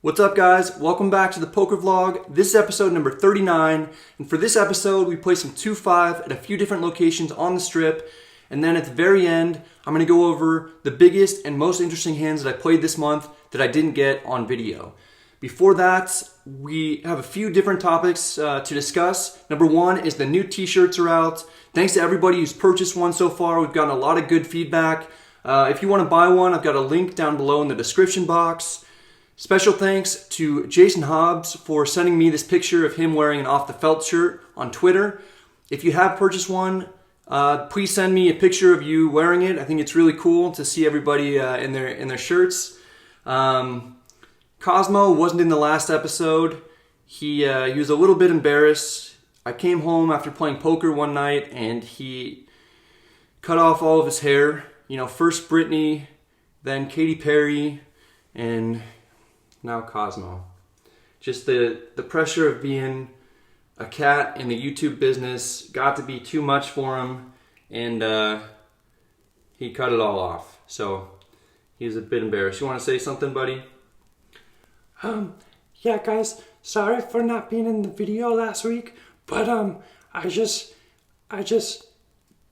What's up guys? Welcome back to the poker vlog. This is episode number 39, and for this episode we play some 2-5 at a few different locations on the strip, and then at the very end I'm going to go over the biggest and most interesting hands that I played this month that I didn't get on video. Before that, we have a few different topics to discuss. Number one is the new t-shirts are out. Thanks to everybody who's purchased one so far. We've gotten a lot of good feedback. If you want to buy one, I've got a link down below in the description box. Special thanks to Jason Hobbs for sending me this picture of him wearing an Off the Felt shirt on Twitter. If you have purchased one, please send me a picture of you wearing it. I think it's really cool to see everybody in their shirts. Cosmo wasn't in the last episode. He was a little bit embarrassed. I came home after playing poker one night and he cut off all of his hair. You know, first Britney, then Katy Perry, and now Cosmo. Just the pressure of being a cat in the YouTube business got to be too much for him, and he cut it all off. So he was a bit embarrassed. You want to say something, buddy? Yeah guys, sorry for not being in the video last week, but I just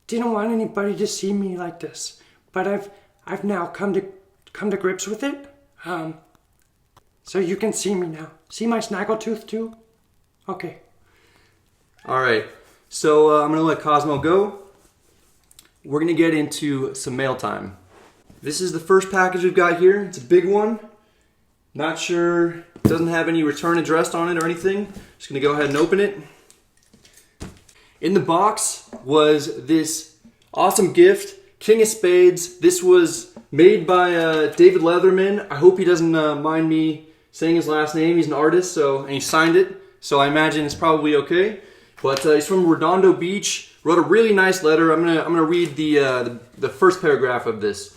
didn't want anybody to see me like this. But I've now come to grips with it. So you can see me now. See my snaggletooth too? Okay. Alright, so I'm going to let Cosmo go. We're going to get into some mail time. This is the first package we've got here. It's a big one. Not sure, it doesn't have any return address on it or anything. Just going to go ahead and open it. In the box was this awesome gift, King of Spades. This was made by David Leatherman. I hope he doesn't mind me saying his last name. He's an artist, and he signed it, so I imagine it's probably okay. But he's from Redondo Beach. Wrote a really nice letter. I'm gonna read the first paragraph of this.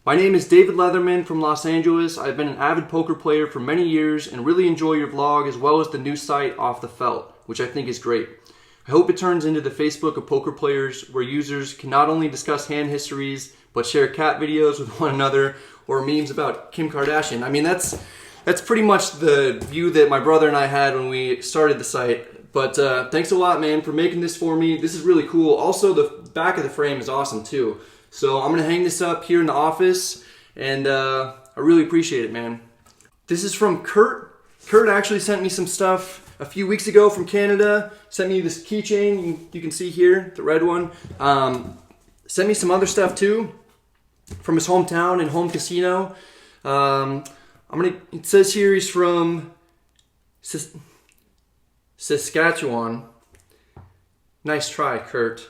My name is David Leatherman from Los Angeles. I've been an avid poker player for many years and really enjoy your vlog as well as the new site Off the Felt, which I think is great. I hope it turns into the Facebook of poker players where users can not only discuss hand histories but share cat videos with one another or memes about Kim Kardashian. I mean, that's pretty much the view that my brother and I had when we started the site. But thanks a lot, man, for making this for me. This is really cool. Also, the back of the frame is awesome too. So I'm gonna hang this up here in the office, and I really appreciate it, man. This is from Kurt. Kurt actually sent me some stuff a few weeks ago from Canada. Sent me this keychain, you can see here, the red one. Sent me some other stuff too from his hometown and home casino. It says here he's from Saskatchewan. Nice try, Kurt.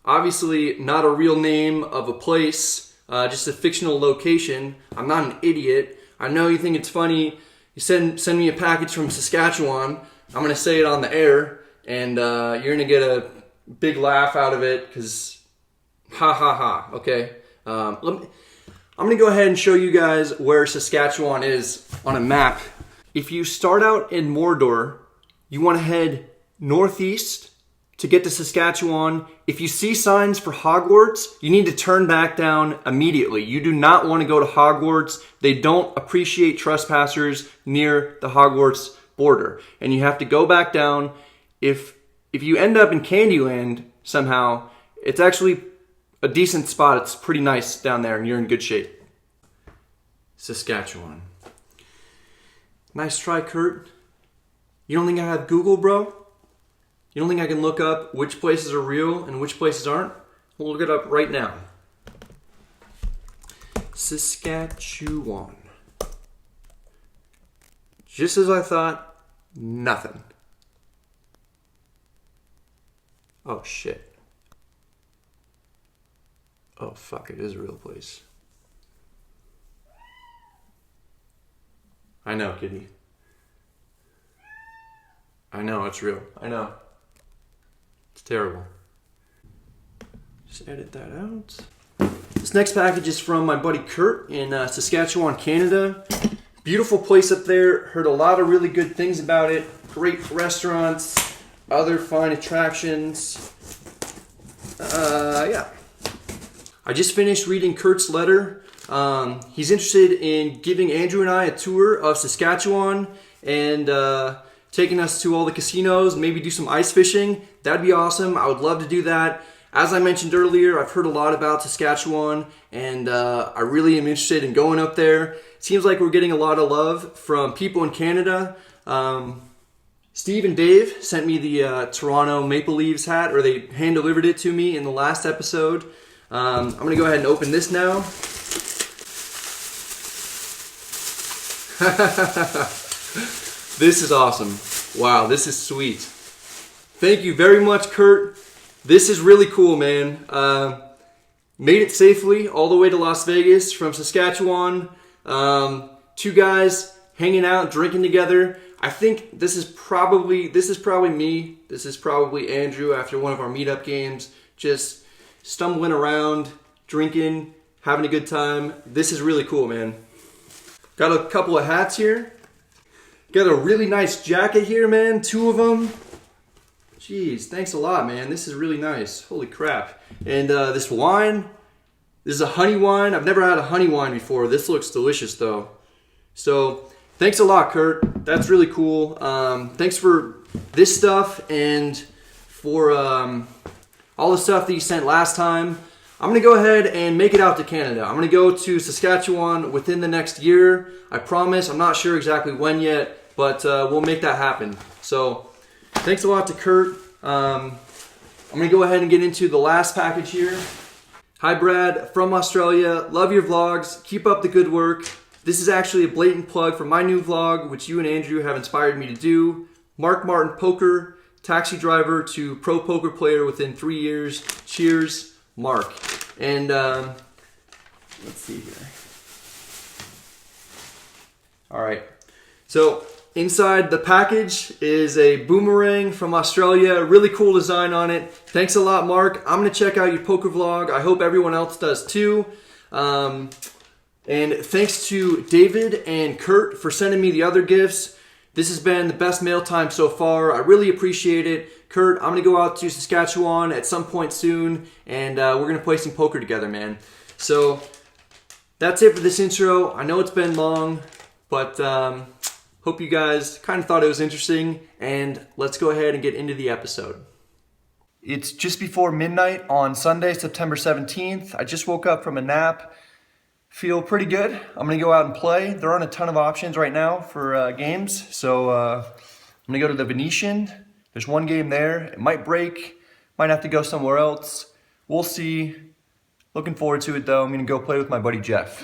Obviously not a real name of a place, just a fictional location. I'm not an idiot. I know you think it's funny. You send me a package from Saskatchewan. I'm going to say it on the air, and you're going to get a big laugh out of it, because ha ha ha, okay? I'm going to go ahead and show you guys where Saskatchewan is on a map. If you start out in Mordor, you want to head northeast to get to Saskatchewan. If you see signs for Hogwarts, you need to turn back down immediately. You do not want to go to Hogwarts. They don't appreciate trespassers near the Hogwarts border. And you have to go back down. If you end up in Candyland somehow, it's actually a decent spot. It's pretty nice down there and you're in good shape. Saskatchewan. Nice try, Kurt. You don't think I have Google, bro? You don't think I can look up which places are real and which places aren't? We'll look it up right now. Saskatchewan. Just as I thought, nothing. Oh shit. Oh fuck, it is a real place. I know, kitty. I know, it's real. I know. It's terrible. Just edit that out. This next package is from my buddy Kurt in Saskatchewan, Canada. Beautiful place up there. Heard a lot of really good things about it. Great restaurants, other fine attractions. Yeah. I just finished reading Kurt's letter. He's interested in giving Andrew and I a tour of Saskatchewan and taking us to all the casinos, maybe do some ice fishing. That'd be awesome. I would love to do that. As I mentioned earlier, I've heard a lot about Saskatchewan, and I really am interested in going up there. Seems like we're getting a lot of love from people in Canada. Steve and Dave sent me the Toronto Maple Leafs hat, or they hand-delivered it to me in the last episode. I'm going to go ahead and open this now. This is awesome. Wow, this is sweet. Thank you very much, Kurt. This is really cool, man. Made it safely all the way to Las Vegas from Saskatchewan. Two guys hanging out, drinking together. I think this is probably me. This is probably Andrew after one of our meetup games. Just stumbling around, drinking, having a good time. This is really cool, man. Got a couple of hats here. Got a really nice jacket here, man. 2 of them. Jeez, thanks a lot, man. This is really nice. Holy crap. And this wine. This is a honey wine. I've never had a honey wine before. This looks delicious, though. So, thanks a lot, Kurt. That's really cool. Thanks for this stuff and for all the stuff that you sent last time. I'm going to go ahead and make it out to Canada. I'm going to go to Saskatchewan within the next year. I promise. I'm not sure exactly when yet, but we'll make that happen. So, thanks a lot to Kurt. I'm going to go ahead and get into the last package here. Hi, Brad from Australia. Love your vlogs. Keep up the good work. This is actually a blatant plug for my new vlog, which you and Andrew have inspired me to do. Mark Martin Poker, taxi driver to pro poker player within 3 years. Cheers, Mark. And let's see here. All right. So inside the package is a boomerang from Australia. Really cool design on it. Thanks a lot, Mark. I'm going to check out your poker vlog. I hope everyone else does too. And thanks to David and Kurt for sending me the other gifts. This has been the best mail time so far. I really appreciate it. Kurt, I'm going to go out to Saskatchewan at some point soon, and we're going to play some poker together, man. So that's it for this intro. I know it's been long, but hope you guys kind of thought it was interesting, and let's go ahead and get into the episode. It's just before midnight on Sunday, September 17th. I just woke up from a nap. Feel pretty good. I'm going to go out and play. There aren't a ton of options right now for games, so I'm going to go to the Venetian. There's one game there. It might break. Might have to go somewhere else. We'll see. Looking forward to it, though. I'm going to go play with my buddy Jeff.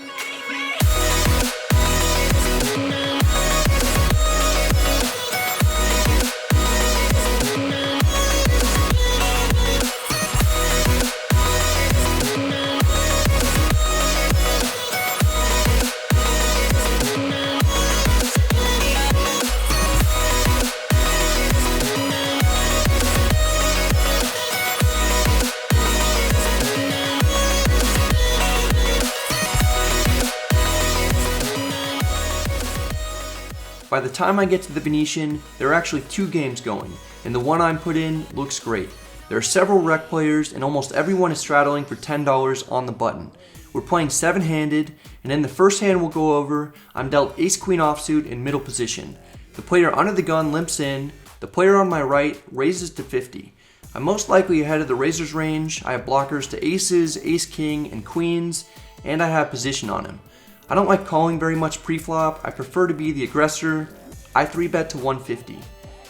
By the time I get to the Venetian, there are actually 2 games going, and the one I'm put in looks great. There are several rec players, and almost everyone is straddling for $10 on the button. We're playing 7-handed, and in the first hand we'll go over, I'm dealt ace-queen offsuit in middle position. The player under the gun limps in, the player on my right raises to 50. I'm most likely ahead of the raiser's range. I have blockers to aces, ace-king, and queens, and I have position on him. I don't like calling very much pre-flop. I prefer to be the aggressor. I 3-bet to 150.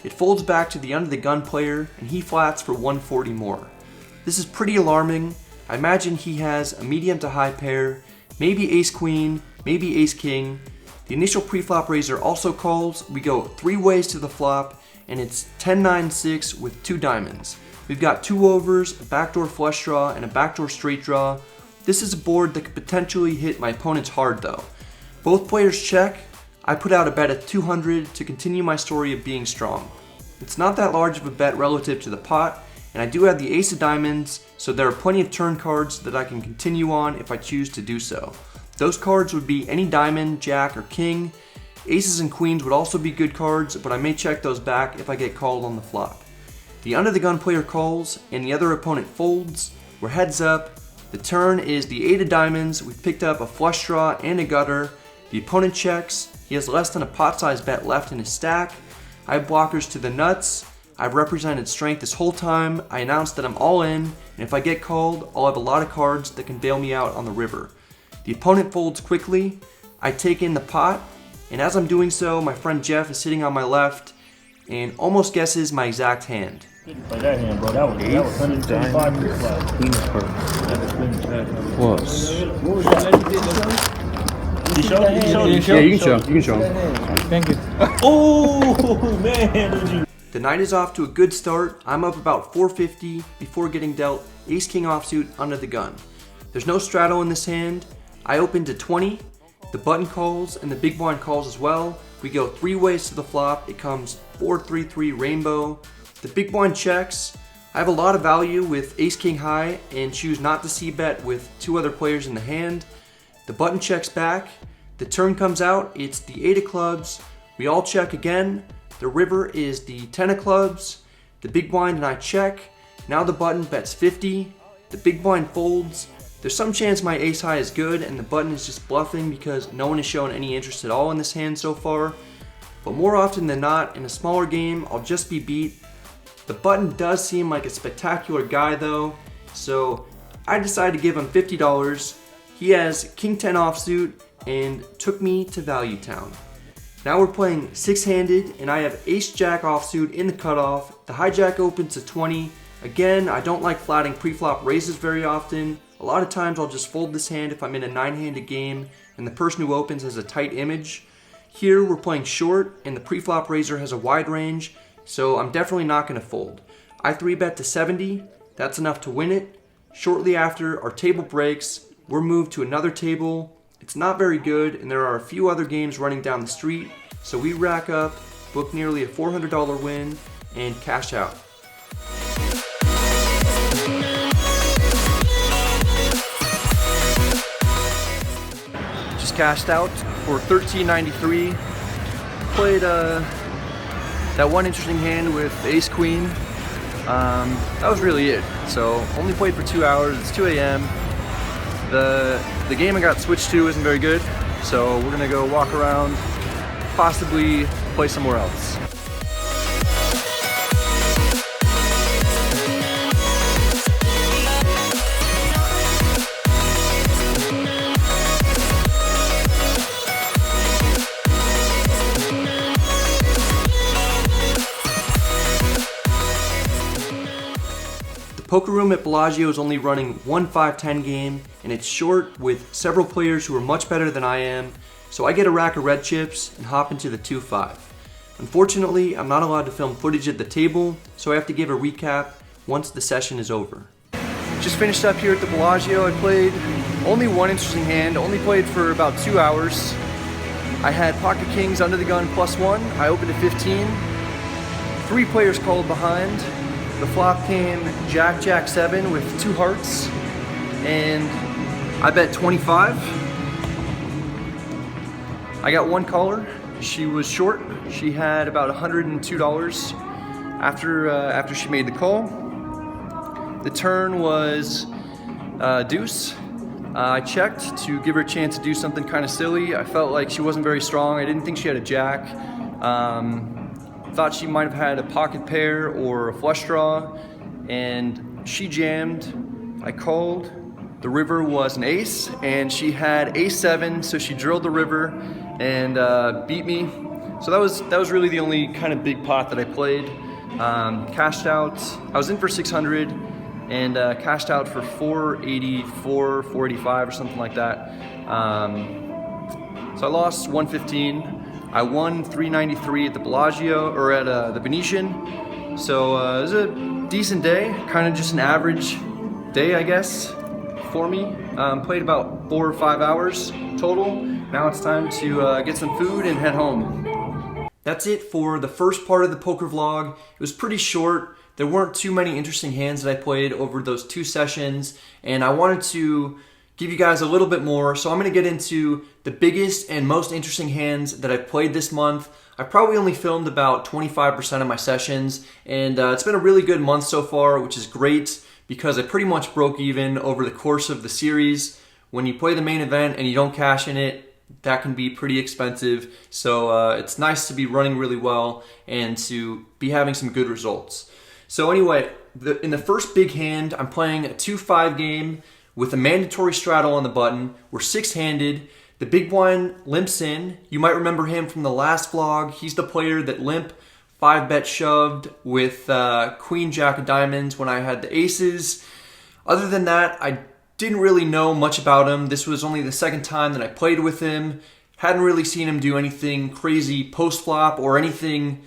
It folds back to the under the gun player, and he flats for 140 more. This is pretty alarming. I imagine he has a medium to high pair, maybe ace-queen, maybe ace-king. The initial pre-flop raiser also calls. We go 3 ways to the flop, and it's 10-9-6 with 2 diamonds. We've got 2 overs, a backdoor flush draw, and a backdoor straight draw. This is a board that could potentially hit my opponents hard though. Both players check. I put out a bet at 200 to continue my story of being strong. It's not that large of a bet relative to the pot, and I do have the ace of diamonds, so there are plenty of turn cards that I can continue on if I choose to do so. Those cards would be any diamond, jack, or king. Aces and queens would also be good cards, but I may check those back if I get called on the flop. The under the gun player calls, and the other opponent folds. We're heads up. The turn is the 8 of diamonds. We've picked up a flush draw and a gutter. The opponent checks. He has less than a pot-sized bet left in his stack. I have blockers to the nuts. I've represented strength this whole time. I announced that I'm all in, and if I get called, I'll have a lot of cards that can bail me out on the river. The opponent folds quickly. I take in the pot, and as I'm doing so, my friend Jeff is sitting on my left and almost guesses my exact hand. Like that hand, bro. That was 125 Plus. What was that? You showed? Yeah, you can show. Thank you. Oh, man. The night is off to a good start. I'm up about 450 before getting dealt ace-king offsuit under the gun. There's no straddle in this hand. I open to 20. The button calls and the big blind calls as well. We go 3 ways to the flop. It comes 4-3-3 rainbow. The big blind checks. I have a lot of value with ace-king high and choose not to c-bet with 2 other players in the hand. The button checks back. The turn comes out. It's the 8 of clubs. We all check again. The river is the 10 of clubs. The big blind and I check. Now the button bets 50. The big blind folds. There's some chance my ace high is good and the button is just bluffing because no one has shown any interest at all in this hand so far. But more often than not, in a smaller game, I'll just be beat. The button does seem like a spectacular guy though, so I decided to give him $50. He has king 10 offsuit and took me to Value Town. Now we're playing 6-handed and I have ace jack offsuit in the cutoff. The hijack opens to 20. Again, I don't like flatting pre-flop raises very often. A lot of times I'll just fold this hand if I'm in a 9-handed game and the person who opens has a tight image. Here we're playing short and the pre-flop raiser has a wide range, so I'm definitely not going to fold. I 3-bet to 70. That's enough to win it. Shortly after, our table breaks. We're moved to another table. It's not very good, and there are a few other games running down the street, so we rack up, book nearly a $400 win, and cash out. Just cashed out for $13.93. Played that one interesting hand with ace queen. That was really it. So only played for 2 hours. It's 2 a.m. The game I got switched to isn't very good, so we're gonna go walk around, possibly play somewhere else. Poker room at Bellagio is only running one 5-10 game, and it's short with several players who are much better than I am, so I get a rack of red chips and hop into the 2-5. Unfortunately, I'm not allowed to film footage at the table, so I have to give a recap once the session is over. Just finished up here at the Bellagio. I played only one interesting hand, only played for about 2 hours. I had pocket kings under the gun +1, I opened at 15. 3 players called behind. The flop came Jack, Jack 7 with 2 hearts, and I bet 25. I got one caller. She was short. She had about $102 after she made the call. The turn was deuce. I checked to give her a chance to do something kind of silly. I felt like she wasn't very strong. I didn't think she had a jack. Thought she might have had a pocket pair or a flush draw, and she jammed. I called. The river was an ace, and she had ace 7, so she drilled the river and beat me. So that was really the only kind of big pot that I played. Cashed out. I was in for 600 and cashed out for 484, 485 or something like that. So I lost 115. I won 393 at the Bellagio, or at the Venetian. So it was a decent day, kind of just an average day, I guess, for me. Played about 4 or 5 hours total. Now it's time to get some food and head home. That's it for the first part of the poker vlog. It was pretty short. There weren't too many interesting hands that I played over those 2 sessions, and I wanted to give you guys a little bit more, so I'm going to get into the biggest and most interesting hands that I've played this month. I've probably only filmed about 25% of my sessions, and it's been a really good month so far, which is great because I pretty much broke even over the course of the series. When you play the main event and you don't cash in it, that can be pretty expensive. So it's nice to be running really well and to be having some good results. So anyway, in the first big hand, I'm playing a 2-5 game with a mandatory straddle on the button. We're 6-handed. The big blind limps in. You might remember him from the last vlog. He's the player that limp 5-bet shoved with Queen Jack of Diamonds when I had the aces. Other than that, I didn't really know much about him. This was only the second time that I played with him. Hadn't really seen him do anything crazy post-flop or anything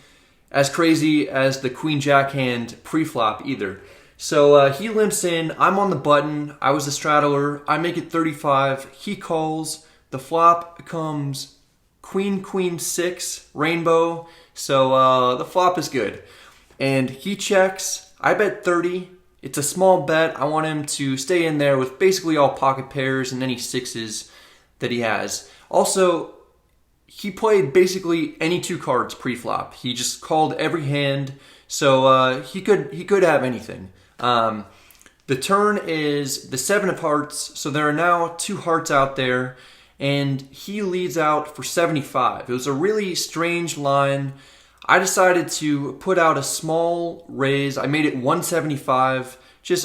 as crazy as the Queen Jack hand pre-flop either. So he limps in. I'm on the button. I was the straddler. I make it 35. He calls. The flop comes Queen, Queen 6, rainbow. So the flop is good. And he checks. I bet 30. It's a small bet. I want him to stay in there with basically all pocket pairs and any sixes that he has. Also, he played basically any 2 cards pre-flop. He just called every hand, so he could have anything. The turn is the 7 of hearts, so there are now 2 hearts out there, and he leads out for 75. It was a really strange line. I decided to put out a small raise. I made it 175.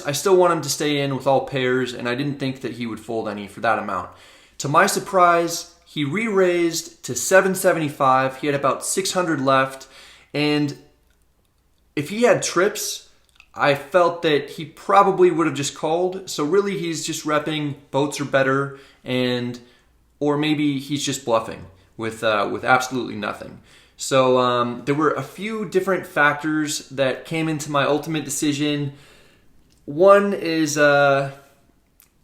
I still want him to stay in with all pairs, and I didn't think that he would fold any for that amount. To my surprise, he re-raised to 775. He had about 600 left, and if he had trips, I felt that he probably would have just called. So really, he's just repping boats are better, or maybe he's just bluffing with absolutely nothing. So there were a few different factors that came into my ultimate decision. One is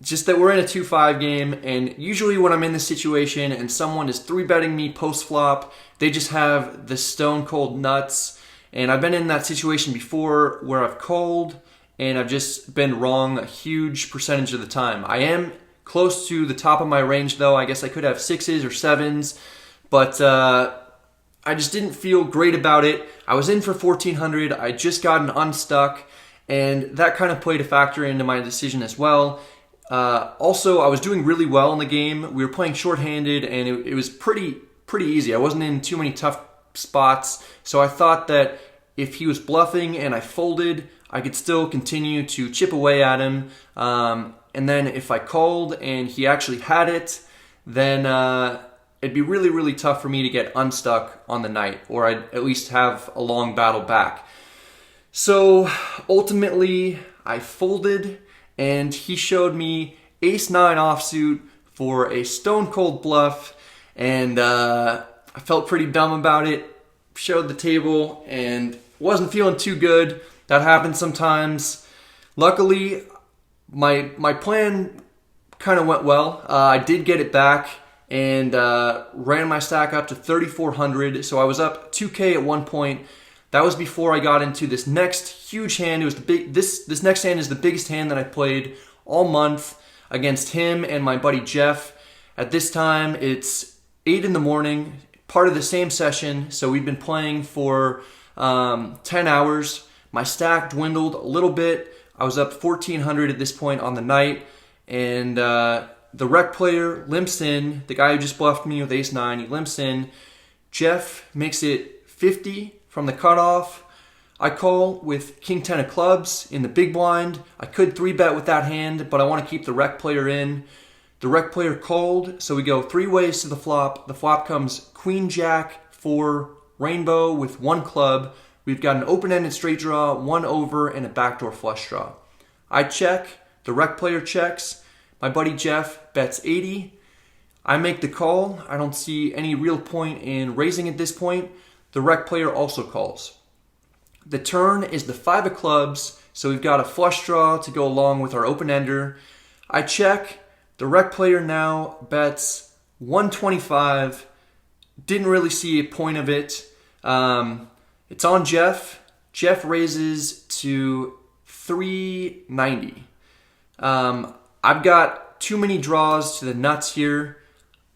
just that we're in a 2-5 game, and usually when I'm in this situation and someone is 3-betting me post-flop, they just have the stone cold nuts. And I've been in that situation before where I've called and I've just been wrong a huge percentage of the time. I am close to the top of my range though. I guess I could have 6s or 7s, but I just didn't feel great about it. I was in for 1400. I just gotten unstuck, and that kind of played a factor into my decision as well. Also, I was doing really well in the game. We were playing shorthanded, and it was pretty easy. I wasn't in too many tough spots, so I thought that if he was bluffing and I folded, I could still continue to chip away at him. And then if I called and he actually had it, then it'd be really, really tough for me to get unstuck on the night, or I'd at least have a long battle back. So ultimately, I folded, and he showed me ace-9 offsuit for a stone-cold bluff, and I felt pretty dumb about it. Showed the table, and wasn't feeling too good. That happens sometimes. Luckily, my plan kind of went well. I did get it back, and ran my stack up to 3,400. So I was up 2K at one point. That was before I got into this next huge hand. It was this next hand is the biggest hand that I played all month against him and my buddy Jeff. At this time, it's 8 in the morning, part of the same session. So we've been playing for 10 hours. My stack dwindled a little bit. I was up 1,400 at this point on the night, and the rec player limps in. The guy who just bluffed me with ace-9, he limps in. Jeff makes it 50 from the cutoff. I call with king-10 of clubs in the big blind. I could 3-bet with that hand, but I want to keep the rec player in. The rec player called, so we go 3 ways to the flop. The flop comes queen-jack for rainbow with 1 club. We've got an open-ended straight draw, 1 over, and a backdoor flush draw. I check. The rec player checks. My buddy Jeff bets 80. I make the call. I don't see any real point in raising at this point. The rec player also calls. The turn is the 5 of clubs, so we've got a flush draw to go along with our open-ender. I check. The rec player now bets 125. Didn't really see a point of it. It's on Jeff. Jeff raises to 390. I've got too many draws to the nuts here.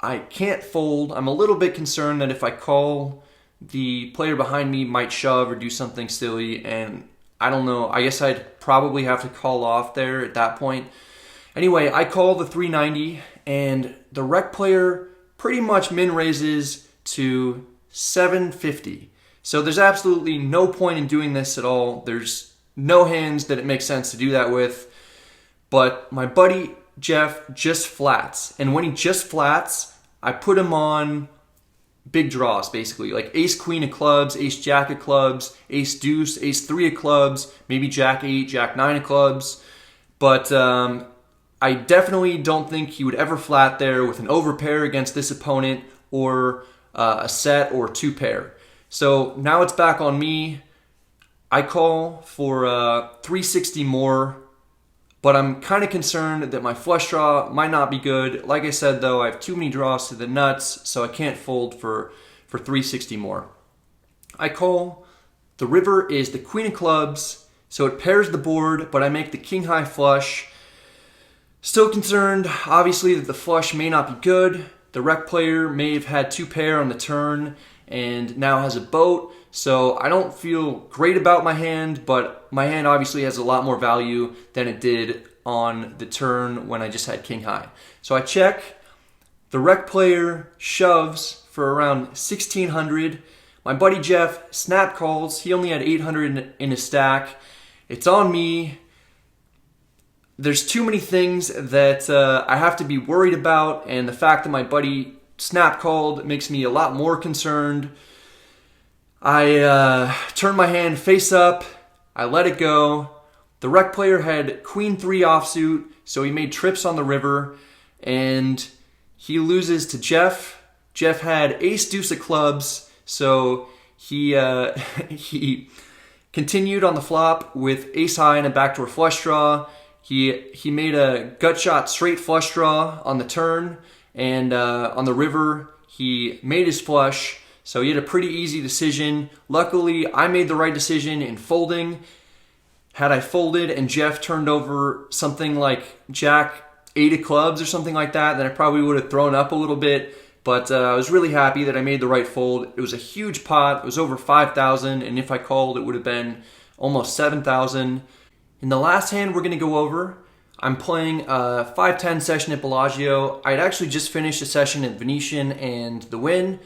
I can't fold. I'm a little bit concerned that if I call, the player behind me might shove or do something silly, and I don't know. I guess I'd probably have to call off there at that point. Anyway, I call the 390, and the rec player pretty much min raises to 750. So there's absolutely no point in doing this at all. There's no hands that it makes sense to do that with. But my buddy Jeff just flats. And when he just flats, I put him on big draws, basically. Like ace queen of clubs, ace jack of clubs, ace deuce, ace three of clubs, maybe jack 8, jack 9 of clubs. But I definitely don't think he would ever flat there with an overpair against this opponent, or a set or 2 pair. So now it's back on me. I call for 360 more, but I'm kind of concerned that my flush draw might not be good. Like I said though, I have too many draws to the nuts, so I can't fold for 360 more. I call. The river is the queen of clubs, so it pairs the board, but I make the king high flush. Still concerned, obviously, that the flush may not be good. The rec player may have had 2 pair on the turn and now has a boat, so I don't feel great about my hand, but my hand obviously has a lot more value than it did on the turn when I just had king high. So I check. The rec player shoves for around 1600. My buddy Jeff snap calls. He only had 800 in his stack. It's on me. There's too many things that I have to be worried about, and the fact that my buddy snap called makes me a lot more concerned. I turn my hand face up. I let it go. The rec player had queen 3 offsuit, so he made trips on the river, and he loses to Jeff. Jeff had ace deuce of clubs, so he continued on the flop with ace high and a backdoor flush draw. He made a gut shot straight flush draw on the turn, and on the river he made his flush, so he had a pretty easy decision. Luckily, I made the right decision in folding. Had I folded and Jeff turned over something like jack 8 of clubs or something like that, then I probably would have thrown up a little bit, but I was really happy that I made the right fold. It was a huge pot. It was over 5,000, and if I called, it would have been almost 7,000. In the last hand we're going to go over, I'm playing a 5-10 session at Bellagio. I had actually just finished a session at Venetian and the Win.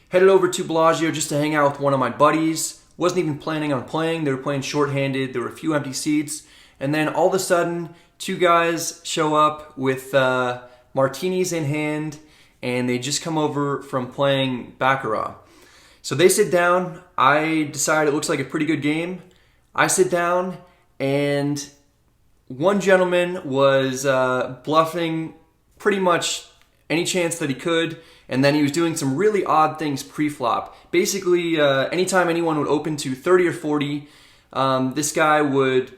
Headed over to Bellagio just to hang out with one of my buddies. Wasn't even planning on playing. They were playing shorthanded. There were a few empty seats. And then all of a sudden, 2 guys show up with martinis in hand, and they just come over from playing Baccarat. So they sit down. I decide it looks like a pretty good game. I sit down, and one gentleman was bluffing pretty much any chance that he could, and then he was doing some really odd things pre-flop. Basically, anytime anyone would open to 30 or 40, this guy would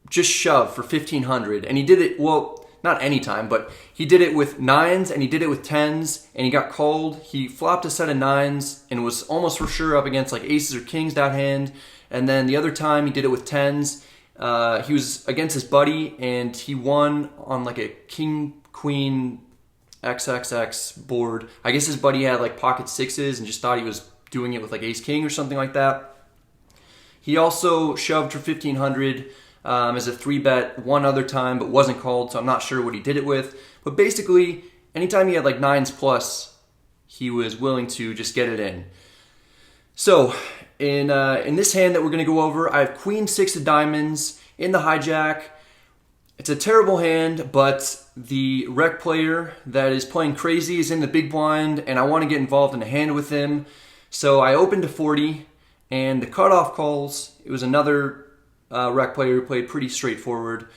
just shove for 1,500, and he did it, well, not anytime, but he did it with 9s, and he did it with 10s, and he got called. He flopped a set of 9s, and was almost for sure up against like aces or kings that hand, and then the other time he did it with 10s. He was against his buddy, and he won on like a king queen XXX board. I guess his buddy had like pocket 6s and just thought he was doing it with like ace king or something like that. He also shoved for 1,500 as a 3-bet one other time, but wasn't called, so I'm not sure what he did it with. But basically, anytime he had like 9s plus, he was willing to just get it in. So in this hand that we're going to go over, I have queen 6 of diamonds in the hijack. It's a terrible hand, but the rec player that is playing crazy is in the big blind, and I want to get involved in a hand with him. So I opened to 40, and the cutoff calls. It was another rec player who played pretty straightforward.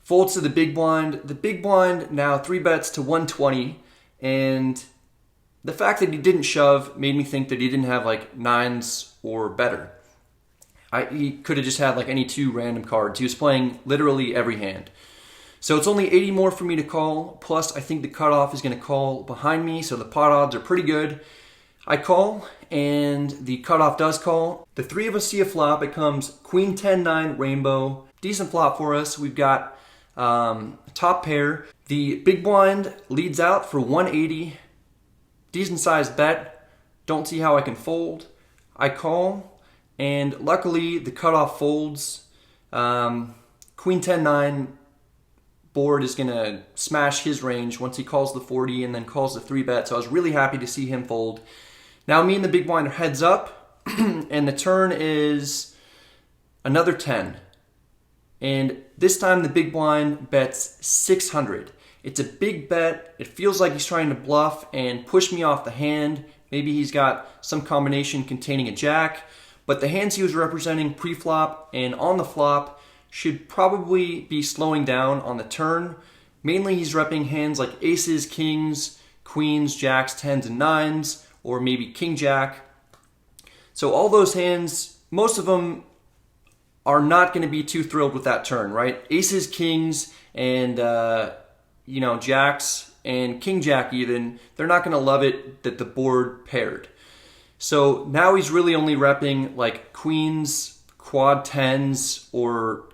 Folds to the big blind. The big blind now 3-bets to 120, and the fact that he didn't shove made me think that he didn't have like 9s or better. He could have just had like any 2 random cards. He was playing literally every hand. So it's only 80 more for me to call, plus I think the cutoff is going to call behind me, so the pot odds are pretty good. I call, and the cutoff does call. The 3 of us see a flop. It comes queen 10-9 rainbow. Decent flop for us. We've got top pair. The big blind leads out for 180. Decent sized bet. Don't see how I can fold. I call, and luckily the cutoff folds. Queen 10-9 board is going to smash his range once he calls the 40 and then calls the 3-bet. So I was really happy to see him fold. Now me and the big blind are heads up, and the turn is another 10. And this time the big blind bets 600. It's a big bet. It feels like he's trying to bluff and push me off the hand. Maybe he's got some combination containing a jack. But the hands he was representing pre-flop and on the flop should probably be slowing down on the turn. Mainly he's repping hands like aces, kings, queens, jacks, 10s, and 9s, or maybe king jack. So all those hands, most of them are not going to be too thrilled with that turn, right? Aces, kings, and jacks and king jack even, they're not going to love it that the board paired. So now he's really only repping like queens, quad 10s, or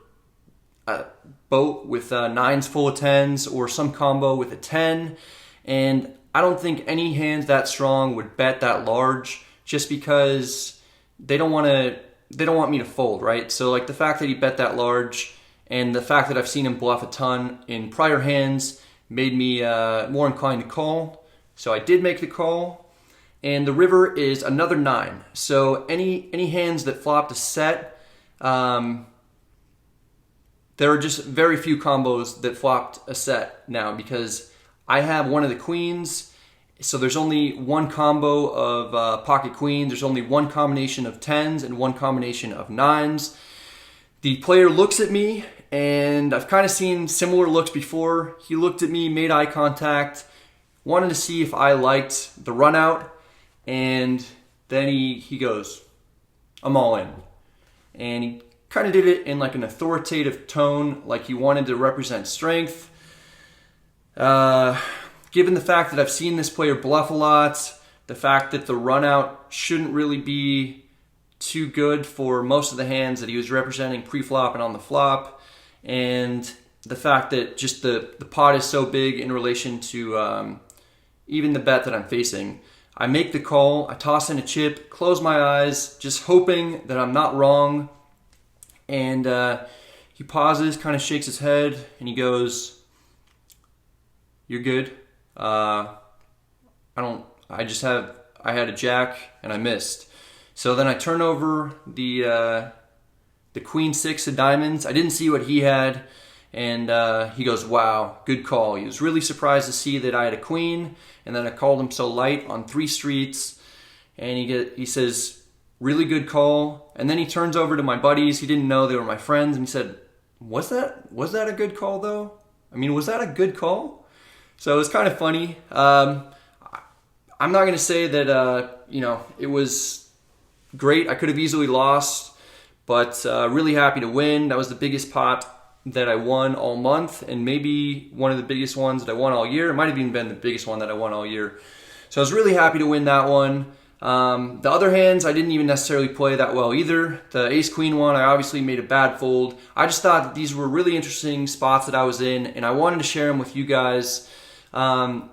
a boat with 9s full of 10s, or some combo with a 10. And I don't think any hands that strong would bet that large, just because they don't want me to fold, right? So like the fact that he bet that large and the fact that I've seen him bluff a ton in prior hands made me more inclined to call. So I did make the call. And the river is another 9. So any hands that flopped a set, there are just very few combos that flopped a set now, because I have one of the queens. So there's only one combo of pocket queens. There's only one combination of 10s and one combination of 9s. The player looks at me, and I've kind of seen similar looks before. He looked at me, made eye contact, wanted to see if I liked the run out. And then he goes, I'm all in. And he kind of did it in like an authoritative tone, like he wanted to represent strength. Given the fact that I've seen this player bluff a lot, the fact that the run out shouldn't really be too good for most of the hands that he was representing pre-flop and on the flop, and the fact that just the pot is so big in relation to even the bet that I'm facing, I make the call, I toss in a chip, close my eyes, just hoping that I'm not wrong. And he pauses, kind of shakes his head, and he goes, "You're good. I had a jack and I missed." So then I turn over the queen 6 of diamonds. I didn't see what he had, and he goes, "Wow, good call." He was really surprised to see that I had a queen, and then I called him so light on 3 streets, and he says, "Really good call." And then he turns over to my buddies. He didn't know they were my friends, and he said, was that a good call though? I mean, was that a good call? So it was kind of funny. I'm not going to say that it was great. I could have easily lost, but really happy to win. That was the biggest pot that I won all month, and maybe one of the biggest ones that I won all year. It might have even been the biggest one that I won all year. So I was really happy to win that one. The other hands I didn't even necessarily play that well either. The ace-queen one, I obviously made a bad fold. I just thought that these were really interesting spots that I was in, and I wanted to share them with you guys. I'm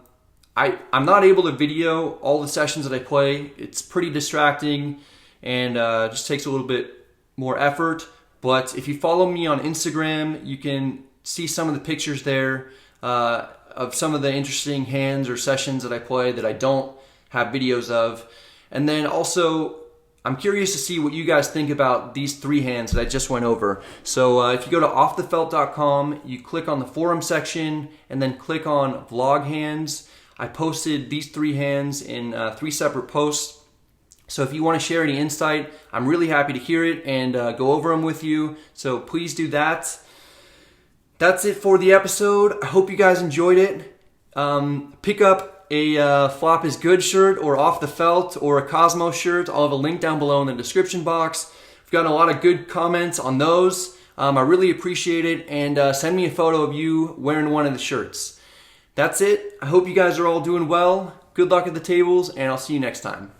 not able to video all the sessions that I play. It's pretty distracting, and just takes a little bit more effort. But if you follow me on Instagram, you can see some of the pictures there of some of the interesting hands or sessions that I play that I don't have videos of. And then also, I'm curious to see what you guys think about these 3 hands that I just went over. So if you go to offthefelt.com, you click on the forum section and then click on vlog hands. I posted these 3 hands in 3 separate posts. So if you want to share any insight, I'm really happy to hear it and go over them with you. So please do that. That's it for the episode. I hope you guys enjoyed it. Pick up a Flop is Good shirt, or Off the Felt, or a Cosmo shirt. I'll have a link down below in the description box. I've gotten a lot of good comments on those. I really appreciate it, and send me a photo of you wearing one of the shirts. That's it. I hope you guys are all doing well. Good luck at the tables, and I'll see you next time.